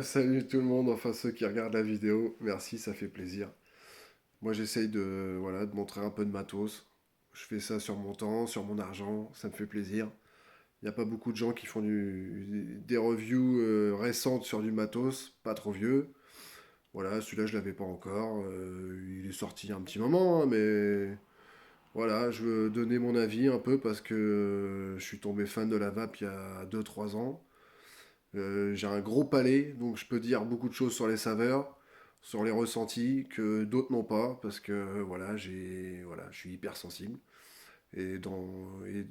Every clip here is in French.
Salut tout le monde, enfin ceux qui regardent la vidéo, merci, ça fait plaisir. Moi j'essaye de, voilà, de montrer un peu de matos. Je fais ça sur mon temps, sur mon argent, ça me fait plaisir. Il n'y a pas beaucoup de gens qui font des reviews récentes sur du matos, pas trop vieux. Voilà, celui-là je l'avais pas encore. Il est sorti il y a un petit moment, hein, mais voilà, je veux donner mon avis un peu parce que je suis tombé fan de la vape il y a 2 3 ans. J'ai un gros palais, donc je peux dire beaucoup de choses sur les saveurs, sur les ressentis que d'autres n'ont pas, parce que voilà, je suis hypersensible. Et, dans, et,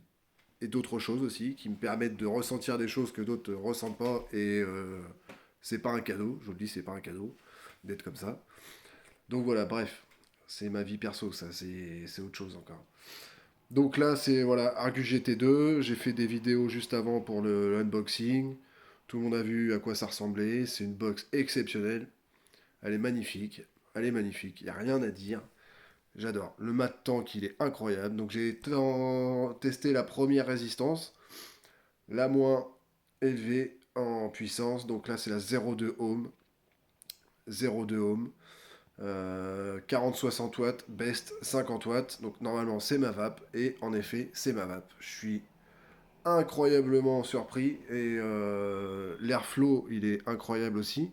et d'autres choses aussi qui me permettent de ressentir des choses que d'autres ne ressentent pas. Et c'est pas un cadeau, je vous le dis, c'est pas un cadeau d'être comme ça. Donc voilà, bref, c'est ma vie perso, ça, c'est autre chose encore. Donc là, c'est voilà, Argus GT2. J'ai fait des vidéos juste avant pour le unboxing. Tout le monde a vu à quoi ça ressemblait. C'est une box exceptionnelle. Elle est magnifique. Elle est magnifique. Il n'y a rien à dire. J'adore. Le mat tank, il est incroyable. Donc j'ai testé la première résistance, la moins élevée en puissance. Donc là, c'est la 0,2 ohm. 0,2 ohm. 40-60 watts, best 50 watts. Donc normalement, c'est ma vape. Et en effet, c'est ma vape. Je suis incroyablement surpris. Et l'airflow, il est incroyable aussi.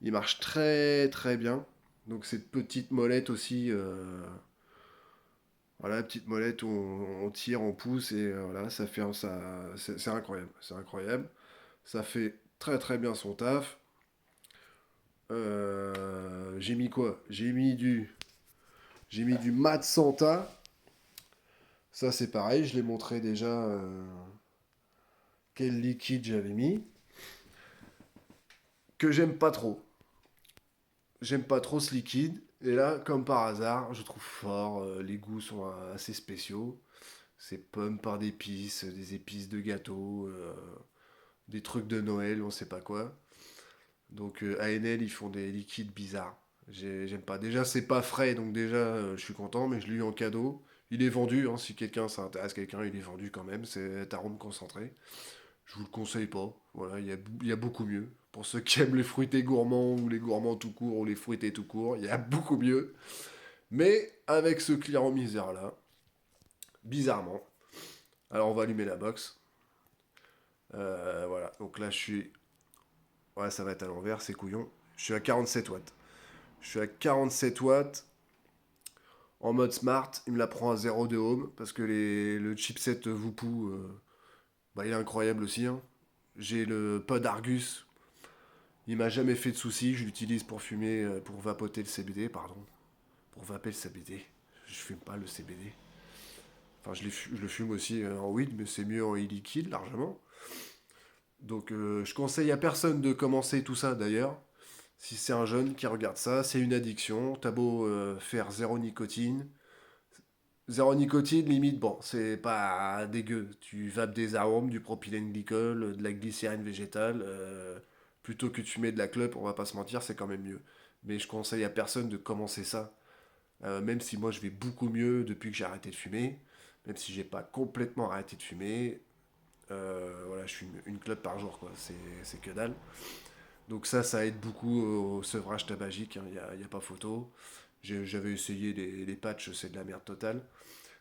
Il marche très très bien. Donc cette petite molette aussi, voilà, petite molette où on tire, on pousse et voilà, ça fait ça, c'est incroyable, c'est incroyable. Ça fait très très bien son taf. J'ai mis quoi? J'ai mis du Mat Santa. Ça c'est pareil, je l'ai montré déjà quel liquide j'avais mis que j'aime pas trop. J'aime pas trop ce liquide. Et là, comme par hasard, je trouve fort. Les goûts sont assez spéciaux. C'est pommes par d'épices, des épices de gâteau, des trucs de Noël, on sait pas quoi. Donc ANL, ils font des liquides bizarres. J'aime pas. Déjà, c'est pas frais, donc déjà, je suis content, mais je l'ai eu en cadeau. Il est vendu, hein, si quelqu'un ça intéresse quelqu'un, il est vendu quand même. C'est arôme concentré. Je vous le conseille pas. Voilà, il y a beaucoup mieux. Pour ceux qui aiment les fruités gourmands ou les gourmands tout court ou les fruités tout court, il y a beaucoup mieux. Mais avec ce client misère là, bizarrement. Alors on va allumer la box. Voilà, donc là je suis. Ouais, ça va être à l'envers, c'est couillon. Je suis à 47 watts. Je suis à 47 watts en mode smart. Il me la prend à 0,2 ohm parce que le chipset Voupou, bah, il est incroyable aussi, hein. J'ai le pod Argus. Il m'a jamais fait de soucis. Je l'utilise pour fumer, pour vapoter le CBD, pardon. Pour vaper le CBD. Je fume pas le CBD. Enfin, je le fume aussi en weed, mais c'est mieux en e-liquide largement. Donc, je conseille à personne de commencer tout ça d'ailleurs. Si c'est un jeune qui regarde ça, c'est une addiction. T'as beau faire zéro nicotine. Zéro nicotine, limite, bon, c'est pas dégueu. Tu vapes des arômes, du propylène glycol, de la glycérine végétale. Plutôt que de fumer de la clope, on va pas se mentir, c'est quand même mieux. Mais je conseille à personne de commencer ça. Même si moi je vais beaucoup mieux depuis que j'ai arrêté de fumer. Même si j'ai pas complètement arrêté de fumer. Voilà, je fume une clope par jour, quoi. C'est que dalle. Donc ça aide beaucoup au sevrage tabagique, il n'y a pas photo. J'avais essayé les patchs, c'est de la merde totale.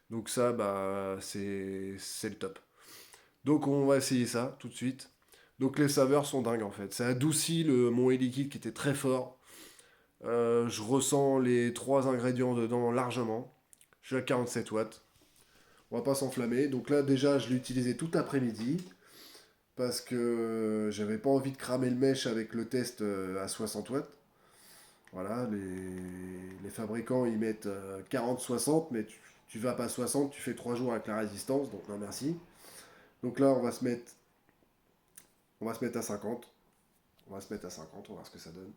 Donc ça, bah, c'est le top. Donc on va essayer ça tout de suite. Donc les saveurs sont dingues en fait. Ça adoucit mon liquide qui était très fort. Je ressens les trois ingrédients dedans largement. Je suis à 47 watts. On va pas s'enflammer. Donc là déjà je l'ai utilisé tout l'après-midi parce que j'avais pas envie de cramer le mèche avec le test à 60 watts. Voilà, les fabricants ils mettent 40-60, mais tu vas pas 60, tu fais 3 jours avec la résistance, donc non merci. Donc là on va se mettre à 50. On va se mettre à 50, on va voir ce que ça donne.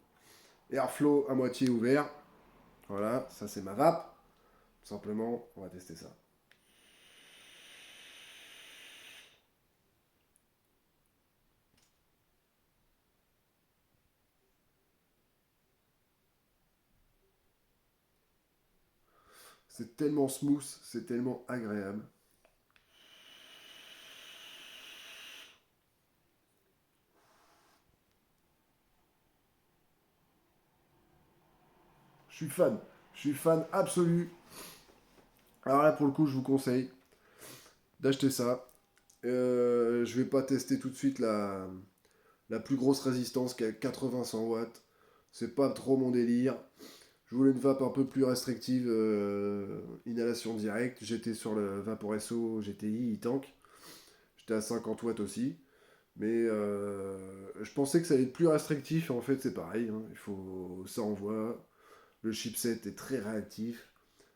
Airflow à moitié ouvert. Voilà, ça c'est ma vape. Tout simplement, on va tester ça. C'est tellement smooth, c'est tellement agréable. suis fan. Je suis fan absolu. Alors là, pour le coup, je vous conseille d'acheter ça. Je vais pas tester tout de suite la plus grosse résistance qui est à 80-100 watts. C'est pas trop mon délire. Je voulais une vape un peu plus restrictive, inhalation directe. J'étais sur le Vaporesso GTI e-Tank. J'étais à 50 watts aussi. Mais je pensais que ça allait être plus restrictif. En fait, c'est pareil, hein. Ça envoie. Le chipset est très réactif.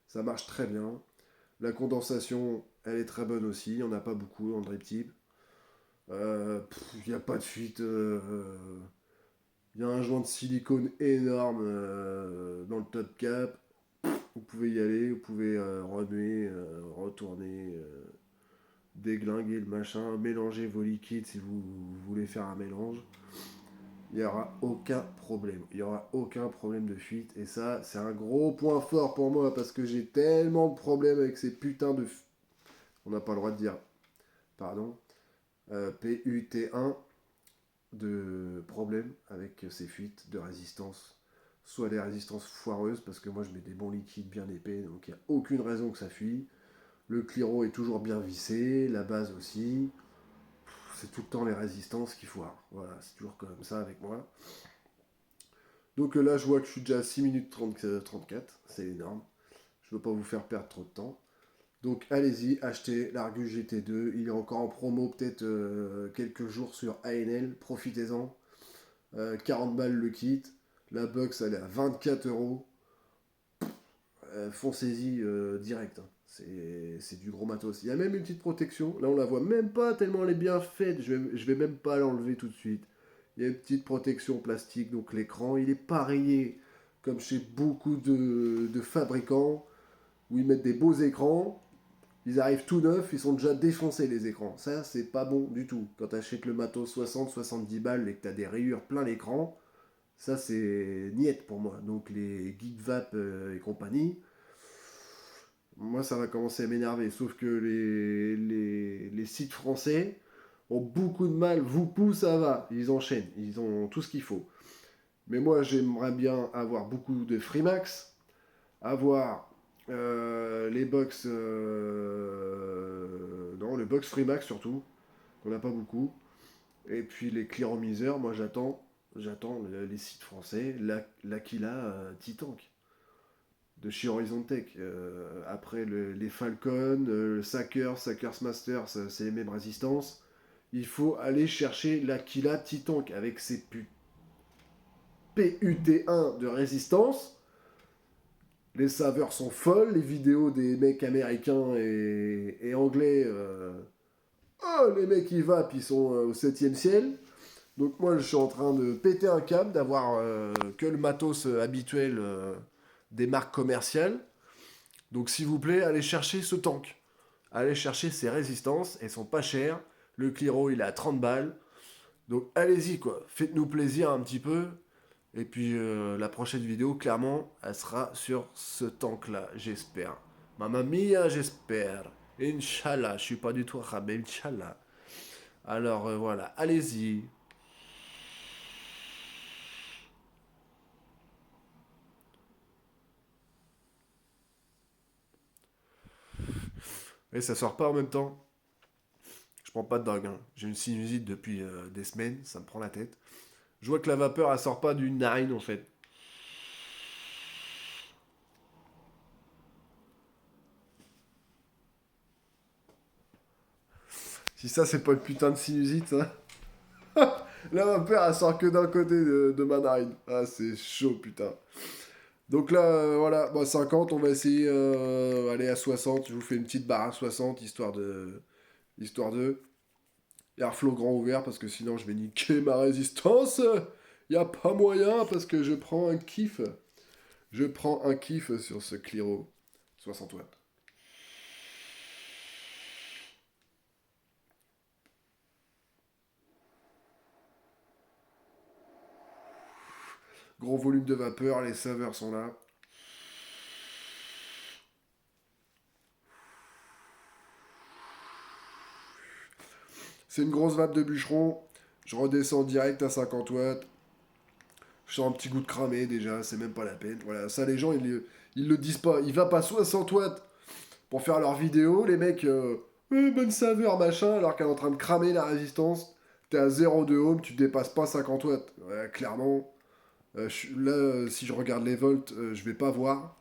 Ça marche très bien. La condensation, elle est très bonne aussi. Il n'y en a pas beaucoup en drip tip. Il n'y a pas de fuite. Il y a un joint de silicone énorme dans le top cap. Vous pouvez y aller, vous pouvez remuer, retourner, déglinguer le machin, mélanger vos liquides si vous voulez faire un mélange. Il n'y aura aucun problème. Il n'y aura aucun problème de fuite. Et ça, c'est un gros point fort pour moi parce que j'ai tellement de problèmes avec ces putains de... On n'a pas le droit de dire, pardon, PUT1 de problèmes avec ces fuites de résistance. Soit des résistances foireuses parce que moi je mets des bons liquides bien épais donc il n'y a aucune raison que ça fuit. Le cliro est toujours bien vissé, la base aussi. C'est tout le temps les résistances qui foirent. Voilà, c'est toujours comme ça avec moi. Donc là, je vois que je suis déjà à 6 minutes 34. C'est énorme. Je ne veux pas vous faire perdre trop de temps. Donc allez-y, achetez l'Argus GT2. Il est encore en promo peut-être quelques jours sur ANL. Profitez-en. 40 balles le kit. La box, elle est à 24 euros. Foncez-y direct, hein. C'est du gros matos. Il y a même une petite protection. Là, on la voit même pas tellement elle est bien faite. Je vais même pas l'enlever tout de suite. Il y a une petite protection plastique. Donc l'écran, il est pas rayé comme chez beaucoup de fabricants où ils mettent des beaux écrans. Ils arrivent tout neufs, ils sont déjà défoncés les écrans. Ça, c'est pas bon du tout. Quand tu achètes le matos 60-70 balles et que tu as des rayures plein l'écran, ça c'est niette pour moi. Donc les Geek Vap et compagnie, moi ça va commencer à m'énerver. Sauf que les sites français ont beaucoup de mal. Vous, ça va, ils enchaînent, ils ont tout ce qu'il faut. Mais moi j'aimerais bien avoir beaucoup de Freemax, avoir les box. Non, le box Freemax surtout, qu'on n'a pas beaucoup. Et puis les clearomiseurs, moi j'attends les sites français, l'Aquila Titank de chez Horizon Tech. Après les Falcon, le Sackers Masters, c'est les mêmes résistances. Il faut aller chercher l'Aquila Titank avec ses PUT1 de résistance. Les saveurs sont folles, les vidéos des mecs américains et anglais. Oh, les mecs ils vapent, ils sont au 7ème ciel. Donc moi je suis en train de péter un câble, d'avoir que le matos habituel des marques commerciales. Donc s'il vous plaît, allez chercher ce tank. Allez chercher ces résistances, elles sont pas chères. Le Cliro il est à 30 balles. Donc allez-y quoi, faites-nous plaisir un petit peu. Et puis la prochaine vidéo, clairement, elle sera sur ce tank-là, j'espère. Mamma mia, j'espère. Inch'Allah, je suis pas du tout arabe, Inch'Allah. Alors voilà, allez-y. Et ça sort pas en même temps. Je prends pas de drogue, hein. J'ai une sinusite depuis des semaines, ça me prend la tête. Je vois que la vapeur, elle sort pas d'une narine en fait. Si ça, c'est pas une putain de sinusite, ça. La vapeur, elle sort que d'un côté de ma narine. Ah, c'est chaud, putain. Donc là, voilà, bah, 50, on va essayer aller à 60. Je vous fais une petite barre à 60, histoire de. Histoire de. Airflow grand ouvert, parce que sinon je vais niquer ma résistance. Y a pas moyen, parce que je prends un kiff. Je prends un kiff sur ce Cliro 60 watts. Gros volume de vapeur, les saveurs sont là. C'est une grosse vape de bûcheron. Je redescends direct à 50 watts. Je sens un petit goût de cramé déjà, c'est même pas la peine. Voilà, ça les gens ils le disent pas. Il va pas 60 watts pour faire leur vidéo, les mecs, bonne saveur machin, alors qu'elle est en train de cramer la résistance. T'es à 0,2 ohm, tu dépasses pas 50 watts. Ouais, clairement, là, si je regarde les volts, je vais pas voir.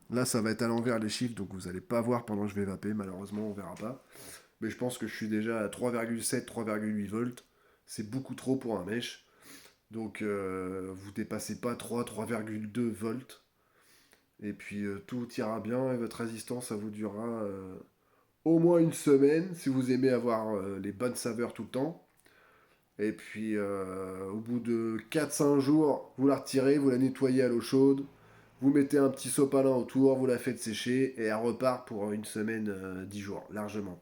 Là, ça va être à l'envers les chiffres, donc vous allez pas voir pendant que je vais vaper, malheureusement, on verra pas. Mais je pense que je suis déjà à 3,7, 3,8 volts. C'est beaucoup trop pour un mèche. Donc vous dépassez pas 3, 3,2 volts. Et puis tout ira bien et votre résistance, ça vous durera au moins une semaine si vous aimez avoir les bonnes saveurs tout le temps. Et puis au bout de 4-5 jours, vous la retirez, vous la nettoyez à l'eau chaude, vous mettez un petit sopalin autour, vous la faites sécher et elle repart pour une semaine, 10 jours, largement.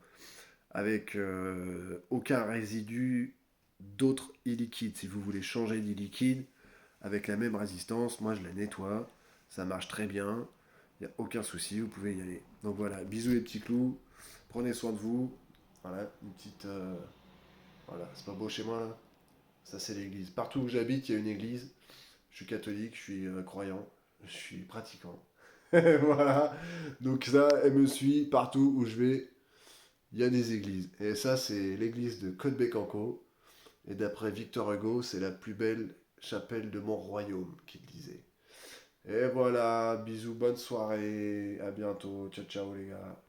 Avec aucun résidu d'autres e-liquides. Si vous voulez changer d'e-liquide avec la même résistance, moi je la nettoie, ça marche très bien, il n'y a aucun souci, vous pouvez y aller. Donc voilà, bisous les petits clous, prenez soin de vous. Voilà, une petite. Voilà, c'est pas beau chez moi là. Ça c'est l'église. Partout où j'habite, il y a une église. Je suis catholique, je suis croyant, je suis pratiquant. Voilà. Donc ça, elle me suit partout où je vais. Il y a des églises. Et ça, c'est l'église de Côte-Bécancourt. Et d'après Victor Hugo, c'est la plus belle chapelle de mon royaume, qu'il disait. Et voilà, bisous, bonne soirée, à bientôt, ciao ciao les gars.